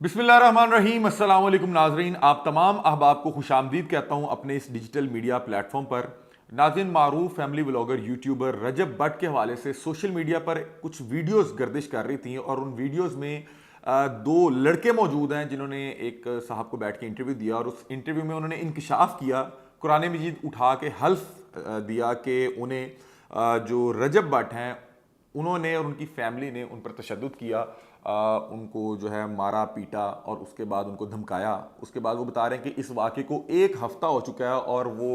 बिस्मिल्लाहिर्रहमानिर्रहीम अस्सलाम वालेकुम नाजरीन, आप तमाम अहबाब को खुशामदीद कहता हूँ अपने इस डिजिटल मीडिया प्लेटफॉर्म पर। नाज़रीन, मारूफ फैमिली व्लॉगर यूट्यूबर रजब भट्ट के हवाले से सोशल मीडिया पर कुछ वीडियोस गर्दिश कर रही थी और उन वीडियोस में दो लड़के मौजूद हैं जिन्होंने एक साहब को बैठ के इंटरव्यू दिया और उस इंटरव्यू में उन्होंने इंकशाफ किया, कुरान मजीद उठा के हल्फ दिया कि उन्हें जो रजब भट्ट हैं उन्होंने और उनकी फैमिली ने उन पर तशद्दुद किया, उनको जो है मारा पीटा और उसके बाद उनको धमकाया। उसके बाद वो बता रहे हैं कि इस वाक़े को एक हफ़्ता हो चुका है और वो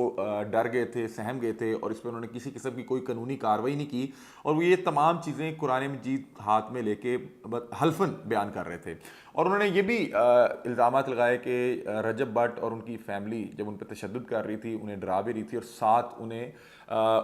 डर गए थे, सहम गए थे और इस पर उन्होंने किसी किस्म की कोई कानूनी कार्रवाई नहीं की और वो ये तमाम चीज़ें कुरान मजीद हाथ में लेके हल्फन बयान कर रहे थे। और उन्होंने ये भी इल्ज़ामात लगाए कि रजब भट्ट और उनकी फैमिली जब उन पर तशद्दुद कर रही थी, उन्हें डरा भी रही थी और साथ उन्हें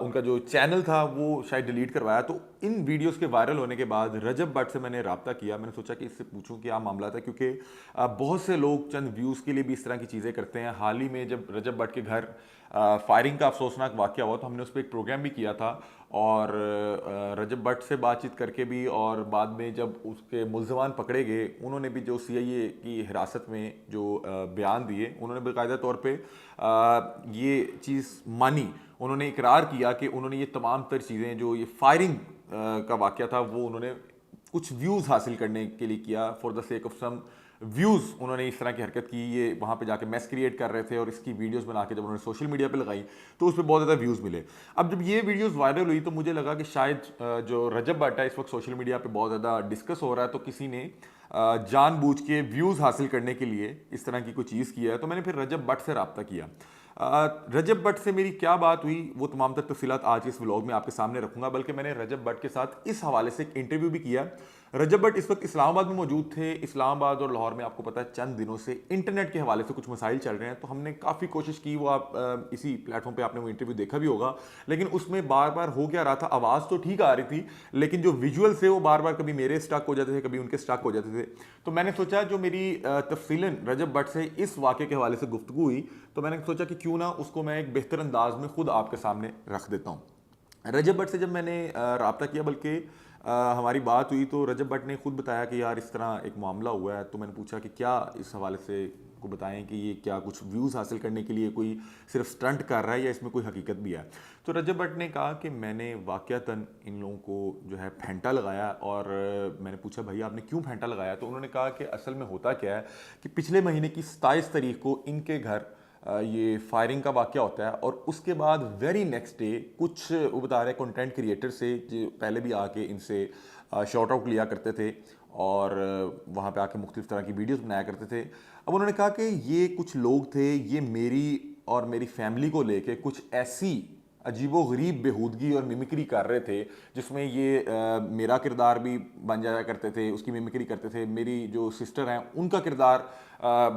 उनका जो चैनल था वो शायद डिलीट करवाया। तो इन वीडियोस के वायरल होने के बाद रजब भट्ट से मैंने रब्ता किया, मैंने सोचा कि इससे पूछूं क्या मामला था, क्योंकि बहुत से लोग चंद व्यूज़ के लिए भी इस तरह की चीज़ें करते हैं। हाल ही में जब रजब भट्ट के घर फायरिंग का अफसोसनाक वाक़या हुआ तो हमने उस पर एक प्रोग्राम भी किया था और रजब भट्ट से बातचीत करके भी, और बाद में जब उसके मुल्ज़मान पकड़े गए उन्होंने भी जो CIA की हिरासत में जो बयान दिए, उन्होंने बाकायदा तौर पे ये चीज़ मानी। उन्होंने इकरार किया कि उन्होंने ये तमाम तर चीज़ें जो ये फायरिंग का वाक़या था वो उन्होंने कुछ व्यूज़ हासिल करने के लिए किया, for the sake of some views उन्होंने इस तरह की हरकत की। ये वहाँ पे जाके मैस क्रिएट कर रहे थे और इसकी वीडियोस बना के जब उन्होंने सोशल मीडिया पे लगाई तो उस पर बहुत ज़्यादा व्यूज़ मिले। अब जब ये वीडियोस वायरल हुई तो मुझे लगा कि शायद जो रजब भट्ट है इस वक्त सोशल मीडिया पे बहुत ज़्यादा डिस्कस हो रहा है, तो किसी ने जानबूझ के व्यूज़ हासिल करने के लिए इस तरह की कोई चीज़ किया है। तो मैंने फिर रजब भट्ट से रब्ता किया। रजब भट्ट से मेरी क्या बात हुई वो तमाम तर तफसीलात आज इस व्लॉग में आपके सामने रखूंगा, बल्कि मैंने रजब भट्ट के साथ इस हवाले से एक इंटरव्यू भी किया। रजब भट्ट इस वक्त इस्लामाबाद में मौजूद थे। इस्लामाबाद और लाहौर में आपको पता है चंद दिनों से इंटरनेट के हवाले से कुछ मसाइल चल रहे हैं, तो हमने काफ़ी कोशिश की, वो आप इसी प्लेटफॉर्म पे आपने वो इंटरव्यू देखा भी होगा, लेकिन उसमें बार बार हो क्या रहा था, आवाज़ तो ठीक आ रही थी लेकिन जो विजुअल्स थे वो बार बार कभी मेरे स्टक हो जाते थे, कभी उनके स्टक हो जाते थे। तो मैंने सोचा जो मेरी तफसीलन रजब भट्ट से इस वाक़े के हवाले से गुफ्तगू हुई तो मैंने सोचा कि क्यों ना उसको मैं एक बेहतर अंदाज में खुद आपके सामने रख देता हूँ। रजब भट्ट से जब मैंने रब्ता किया, बल्कि हमारी बात हुई, तो रजब भट्ट ने खुद बताया कि यार इस तरह एक मामला हुआ है। तो मैंने पूछा कि क्या इस हवाले से को बताएं कि ये क्या कुछ व्यूज़ हासिल करने के लिए कोई सिर्फ स्टंट कर रहा है या इसमें कोई हकीकत भी है। तो रजब भट्ट ने कहा कि मैंने वाक़यातन इन लोगों को जो है फेंटा लगाया। और मैंने पूछा भाई आपने क्यों फेंटा लगाया, तो उन्होंने कहा कि असल में होता क्या है कि पिछले महीने की 27 तारीख को इनके घर ये फायरिंग का वाक़या होता है और उसके बाद वेरी नेक्स्ट डे कुछ वो बता रहे कंटेंट क्रिएटर से जो पहले भी आके इनसे शॉर्ट आउट लिया करते थे और वहाँ पे आके मुख्तलिफ तरह की वीडियोस बनाया करते थे। अब उन्होंने कहा कि ये कुछ लोग थे, ये मेरी और मेरी फैमिली को लेके कुछ ऐसी अजीबो गरीब बेहूदगी और मिमिक्री कर रहे थे जिसमें ये मेरा किरदार भी बन जाया करते थे, उसकी मिमिक्री करते थे, मेरी जो सिस्टर हैं उनका किरदार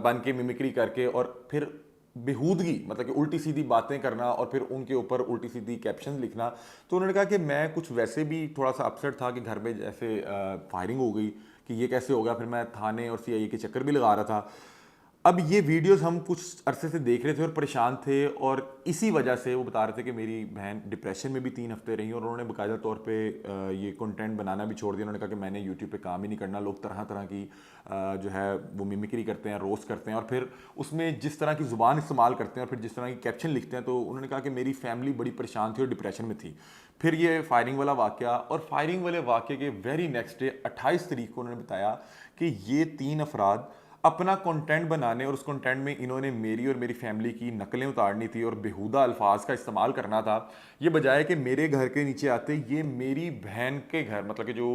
बन के मिमिक्री करके और फिर बेहूदगी मतलब कि उल्टी सीधी बातें करना और फिर उनके ऊपर उल्टी सीधी कैप्शन लिखना। तो उन्होंने कहा कि मैं कुछ वैसे भी थोड़ा सा अपसेट था कि घर में जैसे फायरिंग हो गई कि ये कैसे हो गया, फिर मैं थाने और CIA के चक्कर भी लगा रहा था। अब ये वीडियोस हम कुछ अरसे से देख रहे थे और परेशान थे और इसी वजह से वो बता रहे थे कि मेरी बहन डिप्रेशन में भी 3 हफ्ते रही और उन्होंने बाकायदा तौर पे ये कंटेंट बनाना भी छोड़ दिया। उन्होंने कहा कि मैंने यूट्यूब पे काम ही नहीं करना, लोग तरह तरह की जो है वो मिमिक्री करते हैं, रोस्ट करते हैं और फिर उसमें जिस तरह की ज़ुबान इस्तेमाल करते हैं और फिर जिस तरह की कैप्शन लिखते हैं। तो उन्होंने कहा कि मेरी फैमिली बड़ी परेशान थी और डिप्रेशन में थी। फिर ये फायरिंग वाला वाक़या और फायरिंग वाले वाक़े के वेरी नेक्स्ट डे 28 तारीख को उन्होंने बताया कि ये 3 अफराद अपना कंटेंट बनाने और उस कंटेंट में इन्होंने मेरी और मेरी फैमिली की नकलें उतारनी थी और बेहुदा अल्फाज का इस्तेमाल करना था। ये बजाय कि मेरे घर के नीचे आते ये मेरी बहन के घर मतलब कि जो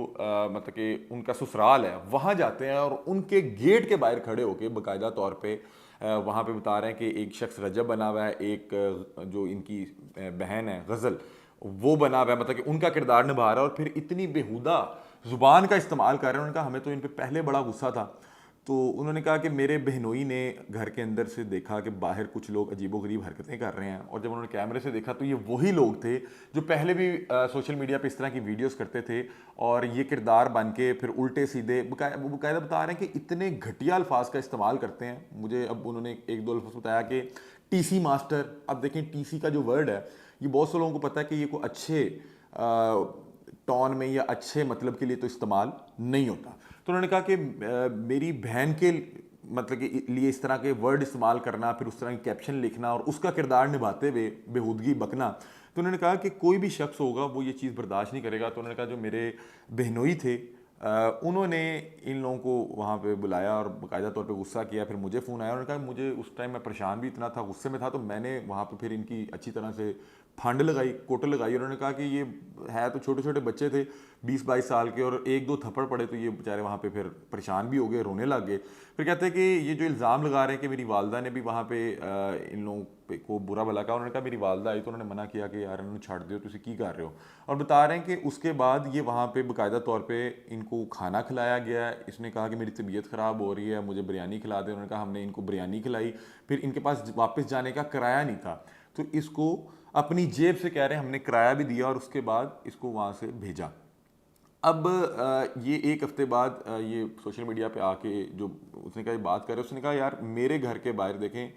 मतलब कि उनका ससुराल है वहाँ जाते हैं और उनके गेट के बाहर खड़े होकर बाकायदा तौर पे वहाँ पे बता रहे हैं कि एक शख्स रजब बना हुआ है, एक जो इनकी बहन है गज़ल वो बना हुआ है, मतलब कि उनका किरदार निभा रहा है और फिर इतनी बेहुदा ज़ुबान का इस्तेमाल कर रहे हैं। उन्होंने कहा हमें तो इन पे पहले बड़ा गुस्सा था। तो उन्होंने कहा कि मेरे बहनोई ने घर के अंदर से देखा कि बाहर कुछ लोग अजीबोगरीब हरकतें कर रहे हैं और जब उन्होंने कैमरे से देखा तो ये वही लोग थे जो पहले भी सोशल मीडिया पे इस तरह की वीडियोस करते थे और ये किरदार बन के फिर उल्टे सीधे बाकायदा बता रहे हैं कि इतने घटिया अल्फाज का इस्तेमाल करते हैं। मुझे अब उन्होंने एक दो अल्फाज बताया कि TC मास्टर, अब देखें TC का जो वर्ड है ये बहुत से लोगों को पता है कि ये कोई अच्छे टोन में या अच्छे मतलब के लिए तो इस्तेमाल नहीं होता। तो उन्होंने कहा कि मेरी बहन के मतलब कि लिए इस तरह के वर्ड इस्तेमाल करना, फिर उस तरह की कैप्शन लिखना और उसका किरदार निभाते हुए बेहूदगी बकना, तो उन्होंने कहा कि कोई भी शख्स होगा वो ये चीज़ बर्दाश्त नहीं करेगा। तो उन्होंने कहा जो मेरे बहनोई थे उन्होंने इन लोगों को वहाँ पे बुलाया और बाकायदा तौर पे गुस्सा किया। फिर मुझे फ़ोन आया, उन्होंने कहा मुझे उस टाइम मैं परेशान भी इतना था, गुस्से में था, तो मैंने वहाँ पे फिर इनकी अच्छी तरह से फंड लगाई, कोटल लगाई। उन्होंने कहा कि ये है तो छोटे छोटे बच्चे थे 20-22 साल के, और एक दो थप्पड़ पड़े तो ये बेचारे वहाँ पे फिर परेशान भी हो गए, रोने लग गए। फिर कहते हैं कि ये जो इल्ज़ाम लगा रहे हैं कि मेरी वालदा ने भी वहाँ पे इन लोगों को बुरा भला कहा। उन्होंने कहा मेरी वालदा आई तो उन्होंने मना किया कि यार इन्होंने छाड़ दियो, तुम की कर रहे हो। और बता रहे हैं कि उसके बाद ये वहाँ पे बाकायदा तौर पे इनको खाना खिलाया गया। इसने कहा कि मेरी तबीयत ख़राब हो रही है, मुझे बिरयानी खिला दे। उन्होंने कहा हमने इनको बिरयानी खिलाई। फिर इनके पास वापस जाने का किराया नहीं था, तो इसको अपनी जेब से कह रहे हैं हमने किराया भी दिया और उसके बाद इसको वहाँ से भेजा। अब ये एक हफ्ते बाद ये सोशल मीडिया पे आके जो उसने कहा बात कर रहे, उसने कहा यार मेरे घर के बाहर देखें,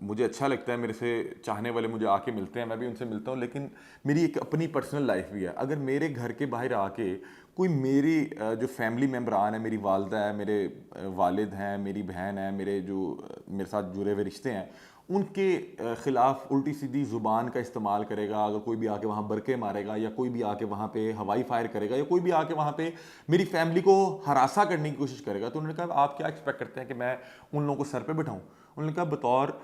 मुझे अच्छा लगता है, मेरे से चाहने वाले मुझे आके मिलते हैं, मैं भी उनसे मिलता हूँ, लेकिन मेरी एक अपनी पर्सनल लाइफ भी है। अगर मेरे घर के बाहर आके कोई मेरी जो फैमिली मेम्बरान है, मेरी वालदा है, मेरे वालिद हैं, मेरी बहन है, मेरे जो मेरे साथ जुड़े हुए रिश्ते हैं, उनके ख़िलाफ़ उल्टी सीधी ज़ुबान का इस्तेमाल करेगा, अगर कोई भी आके वहाँ बरके मारेगा या कोई भी आके वहाँ पे हवाई फायर करेगा या कोई भी आके वहाँ पे मेरी फैमिली को हरासा करने की कोशिश करेगा, तो उन्होंने कहा आप क्या एक्सपेक्ट करते हैं कि मैं उन लोगों को सर पे बिठाऊँ? उन्होंने कहा बतौर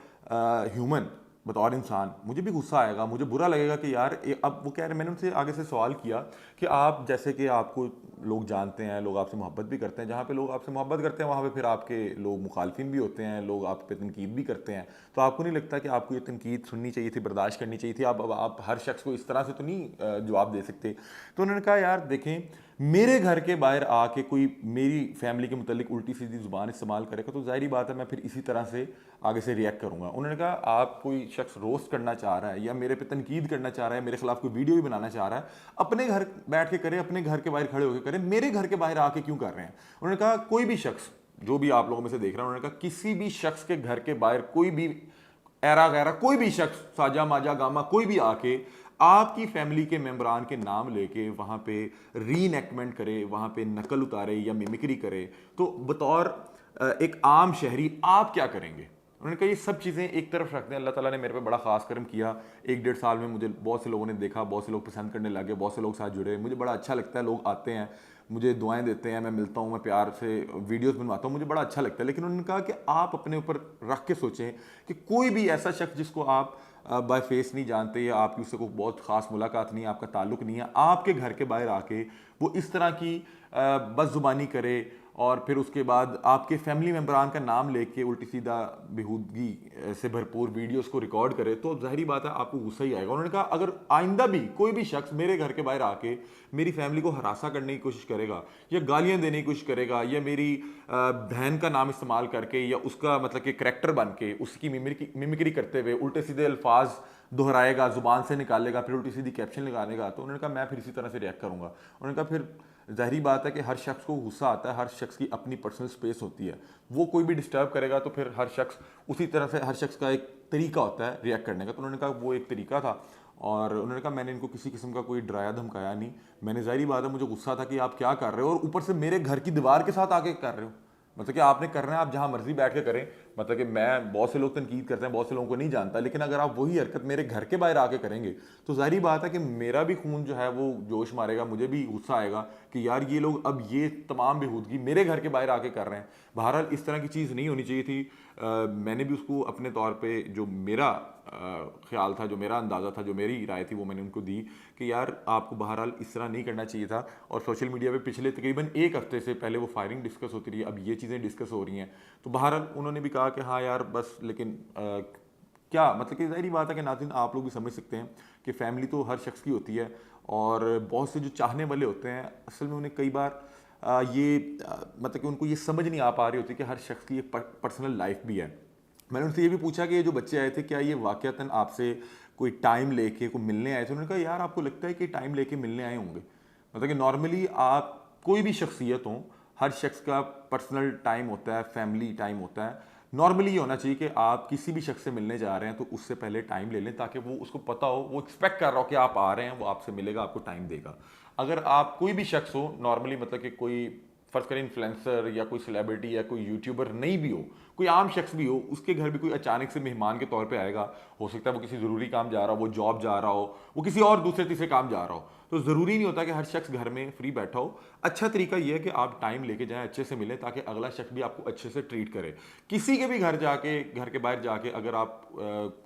ह्यूमन, बतौर इंसान मुझे भी गुस्सा आएगा, मुझे बुरा लगेगा कि यार अब वो कह रहे, मैंने उनसे आगे से सवाल किया कि आप जैसे कि आपको लोग जानते हैं, लोग आपसे मोहब्बत भी करते हैं, जहाँ पे लोग आपसे मोहब्बत करते हैं वहाँ पे फिर आपके लोग मुखालफिन भी होते हैं, लोग आप पे तनकीद भी करते हैं, तो आपको नहीं लगता कि आपको ये तनकीद सुननी चाहिए थी, बर्दाश्त करनी चाहिए थी? अब आप हर शख्स को इस तरह से तो नहीं जवाब दे सकते। तो उन्होंने कहा यार देखें, मेरे घर के बाहर आके कोई मेरी फैमिली के मुतालिक उल्टी सीधी ज़ुबान इस्तेमाल करेगा तो ज़ाहिर बात है मैं फिर इसी तरह से आगे से रिएक्ट करूंगा। उन्होंने कहा आप कोई शख्स रोस्ट करना चाह रहा है या मेरे पे तनकीद करना चाह रहा है, मेरे खिलाफ कोई वीडियो भी बनाना चाह रहा है, अपने घर बैठ के करे, अपने घर के बाहर खड़े होकर करे, मेरे घर के बाहर आके क्यों कर रहे हैं? उन्होंने कहा कोई भी शख्स, जो भी आप लोगों में से देख रहा है, उन्होंने कहा किसी भी शख्स के घर के बाहर कोई भी एरा गैरा कोई भी शख्स, साजा माजा गामा कोई भी आके आपकी फैमिली के मेम्बरान के नाम लेके वहाँ पे रीएनैक्टमेंट करे, वहाँ पे नकल उतारे या मिमिक्री करे, तो बतौर एक आम शहरी आप क्या करेंगे? उन्होंने कहा ये सब चीज़ें एक तरफ रखते हैं, अल्लाह ताला ने मेरे पे बड़ा ख़ास करम किया। 1-1.5 साल में मुझे बहुत से लोगों ने देखा, बहुत से लोग पसंद करने लगे, बहुत से लोग साथ जुड़े, मुझे बड़ा अच्छा लगता है। लोग आते हैं, मुझे दुआएं देते हैं, मैं मिलता हूँ, मैं प्यार से वीडियोस बनवाता हूँ, मुझे बड़ा अच्छा लगता है। लेकिन उन्होंने कहा कि आप अपने ऊपर रख के सोचें कि कोई भी ऐसा शख्स जिसको आप बाय फेस नहीं जानते या आपकी उससे कोई बहुत ख़ास मुलाकात नहीं है, आपका ताल्लुक़ नहीं है, आपके घर के बाहर आके वो इस तरह की बदजुबानी करे और फिर उसके बाद आपके फैमिली मेम्बरान का नाम लेके उल्टी सीधा बेहूदगी से भरपूर वीडियोस को रिकॉर्ड करे, तो जाहिर बात है आपको गुस्सा ही आएगा। उन्होंने कहा अगर आइंदा भी कोई भी शख्स मेरे घर के बाहर आके मेरी फैमिली को हरासा करने की कोशिश करेगा या गालियां देने की कोशिश करेगा या मेरी बहन का नाम इस्तेमाल करके या उसका मतलब कि करैक्टर बन के उसकी मिमिक्री करते हुए उल्टे सीधे अल्फाज दोहराएगा, जुबान से निकालेगा, फिर उल्टी सीधी कैप्शन लगानेगा, तो उन्होंने कहा मैं फिर इसी तरह से रिएक्ट करूंगा। उन्होंने कहा फिर जाहिर बात है कि हर शख्स को गुस्सा आता है, हर शख्स की अपनी पर्सनल स्पेस होती है, वो कोई भी डिस्टर्ब करेगा तो फिर हर शख्स उसी तरह से, हर शख्स का एक तरीका होता है रिएक्ट करने का। तो उन्होंने कहा वो एक तरीका था और उन्होंने कहा मैंने इनको किसी किस्म का कोई डराया धमकाया नहीं, मैंने जाहिर बात है मुझे गुस्सा था कि आप क्या कर रहे हो और ऊपर से मेरे घर की दीवार के साथ आके कर रहे हो, मतलब कि आपने करना है आप जहां मर्जी बैठ के करें। मतलब कि मैं, बहुत से लोग तनकीद करते हैं, बहुत से लोगों को नहीं जानता, लेकिन अगर आप वही हरकत मेरे घर के बाहर आके करेंगे तो जाहिर बात है कि मेरा भी खून जो है वो जोश मारेगा, मुझे भी गुस्सा आएगा कि यार ये लोग अब ये तमाम बेहूदगी मेरे घर के बाहर आके कर रहे हैं। बहरहाल इस तरह की चीज़ नहीं होनी चाहिए थी। मैंने भी उसको अपने तौर पे जो मेरा ख्याल था, जो मेरा अंदाज़ा था, जो मेरी राय थी वो मैंने उनको दी कि यार आपको बहरहाल इस तरह नहीं करना चाहिए था। और सोशल मीडिया पे पिछले तकरीबन एक हफ्ते से पहले वो फायरिंग डिस्कस होती रही, अब ये चीज़ें डिस्कस हो रही हैं, तो बहरहाल उन्होंने भी कहा कि हाँ यार बस, लेकिन क्या मतलब कि ज़ाहिर बात है कि नाज़रीन आप लोग भी समझ सकते हैं कि फ़ैमिली तो हर शख्स की होती है और बहुत से जो चाहने वाले होते हैं असल में उन्हें कई बार मतलब कि उनको ये समझ नहीं आ पा रही होती कि हर शख्स की एक पर्सनल लाइफ भी है। मैंने उनसे ये भी पूछा कि ये जो बच्चे आए थे क्या ये वाक़यातन आपसे कोई टाइम लेके को मिलने आए थे? उन्होंने कहा यार आपको लगता है कि टाइम लेके मिलने आए होंगे? मतलब कि नॉर्मली आप कोई भी शख्सियत हो, हर शख्स का पर्सनल टाइम होता है, फैमिली टाइम होता है। नॉर्मली ये होना चाहिए कि आप किसी भी शख्स से मिलने जा रहे हैं तो उससे पहले टाइम ले लें ताकि वो उसको पता हो, वो एक्सपेक्ट कर रहा हो कि आप आ रहे हैं, वो आपसे मिलेगा, आपको टाइम देगा। अगर आप कोई भी शख्स हो नॉर्मली, मतलब कि कोई फ़र्ज़ करें इन्फ्लुएंसर या कोई सेलिब्रिटी या कोई यूट्यूबर नहीं भी हो, कोई आम शख्स भी हो, उसके घर भी कोई अचानक से मेहमान के तौर पे आएगा, हो सकता है वो किसी ज़रूरी काम जा रहा हो, वो जॉब जा रहा हो, वो किसी और दूसरे तीसरे काम जा रहा हो, तो ज़रूरी नहीं होता कि हर शख्स घर में फ्री बैठा हो। अच्छा तरीका ये है कि आप टाइम लेके जाएं, अच्छे से मिलें, ताकि अगला शख्स भी आपको अच्छे से ट्रीट करे। किसी के भी घर जाके, घर के बाहर जाके अगर आप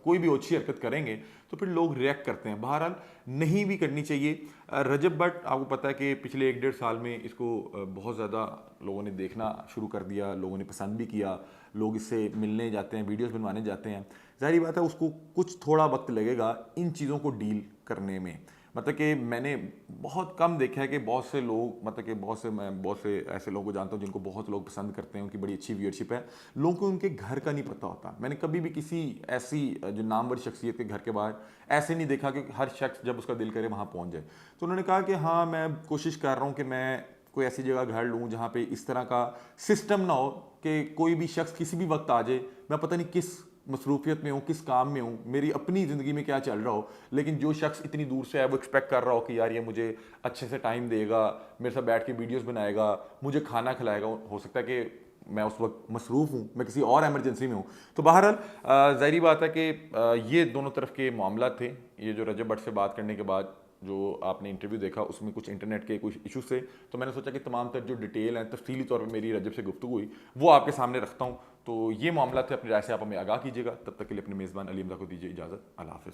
कोई भी ओछी हरकत करेंगे तो फिर लोग रिएक्ट करते हैं। बहरहाल नहीं भी करनी चाहिए। रजब भट्ट, आपको पता है कि पिछले 1 डेढ़ साल में इसको बहुत ज़्यादा लोगों ने देखना शुरू कर दिया, लोगों ने पसंद भी किया, लोग इससे मिलने जाते हैं, वीडियोस बनवाने जाते हैं। ज़ाहिर बात है उसको कुछ थोड़ा वक्त लगेगा इन चीज़ों को डील करने में। मतलब कि मैंने बहुत कम देखा है कि बहुत से लोग, मतलब कि मैं बहुत से ऐसे लोगों को जानता हूँ जिनको बहुत लोग पसंद करते हैं, उनकी बड़ी अच्छी व्यूअरशिप है, लोगों को उनके घर का नहीं पता होता। मैंने कभी भी किसी ऐसी जो नामवर शख्सियत के घर के बाहर ऐसे नहीं देखा कि हर शख्स जब उसका दिल करे वहाँ पहुँच जाए। तो उन्होंने कहा कि हाँ, मैं कोशिश कर रहा हूँ कि मैं कोई ऐसी जगह घर लूँ जहाँ पे इस तरह का सिस्टम ना हो कि कोई भी शख्स किसी भी वक्त आ जाए, मैं पता नहीं किस मसरूफियत में हूँ, किस काम में हूँ, मेरी अपनी ज़िंदगी में क्या चल रहा हो, लेकिन जो शख्स इतनी दूर से है वो एक्सपेक्ट कर रहा हो कि यार ये मुझे अच्छे से टाइम देगा, मेरे साथ बैठ के वीडियोस बनाएगा, मुझे खाना खिलाएगा। हो सकता है कि मैं उस वक्त मसरूफ़ हूँ, मैं किसी और एमरजेंसी में हूँ। तो बहरहाल ज़ाहिरी बात है कि ये दोनों तरफ के मामला थे। ये जो रजब भट्ट से बात करने के बाद जो आपने इंटरव्यू देखा उसमें कुछ इंटरनेट के कुछ इशू से, तो मैंने सोचा कि तमाम तर जो डिटेल हैं तफसीली तौर पर मेरी रजब से गुफ्तगू हुई वो आपके सामने रखता हूँ। तो ये मामला थे, अपनी राय से आप हमें आगाह कीजिएगा। तब तक के लिए अपने मेज़बान अली हमजा को दीजिए इजाज़त। अल्लाह हाफ़िज़।